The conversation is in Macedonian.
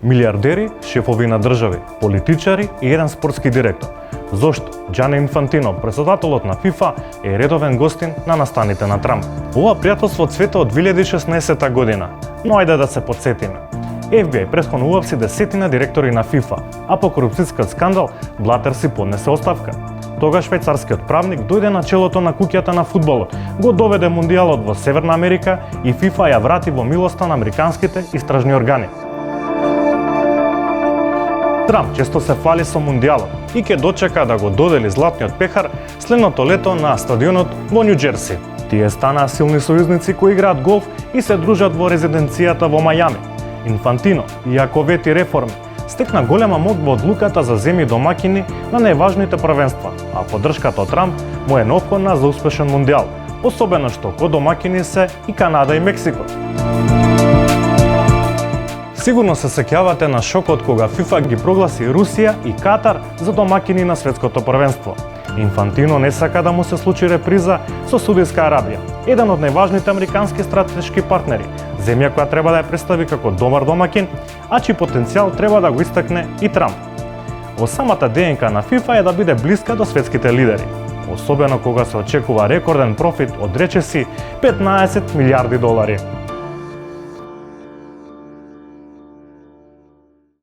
Милиардери, шефови на држави, политичари и еден спортски директор. Зошто Џани Инфантино, председателот на ФИФА, е редовен гостин на настаните на Трамп? Ова пријателство цвете од 2016 година, но ајде да се потсетиме. FBI претходно уапси десетина директори на ФИФА, а по корупцијскиот скандал Блатер си поднесе оставка. Тогаш швајцарскиот правник дојде на челото на куќата на фудбалот, го доведе мундијалот во Северна Америка и ФИФА ја врати во милоста на американските истражни органи. Трамп често се фали со мундијалот и ќе дочека да го додели златниот пехар следното лето на стадионот во Њу Џерси. Тие станаа силни сојузници кои играат голф и се дружат во резиденцијата во Мајами. Инфантино, иако вети реформи, стекна голема моќ во одлуката за земји домаќини на најважните првенства, а поддршката од Трамп му е неопходна за успешен мундијал, особено што домаќини се и Канада и Мексико. Сигурно се сеќавате на шокот кога ФИФА ги прогласи Русија и Катар за домаќини на светското првенство. Инфантино не сака да му се случи реприза со Саудитска Арабија, еден од најважните американски стратешки партнери, земја која треба да ја представи како добар домаќин, а чиј потенцијал треба да го истакне и Трамп. Во самата ДНК на ФИФА е да биде блиска до светските лидери, особено кога се очекува рекорден профит од речиси $15 милиарди.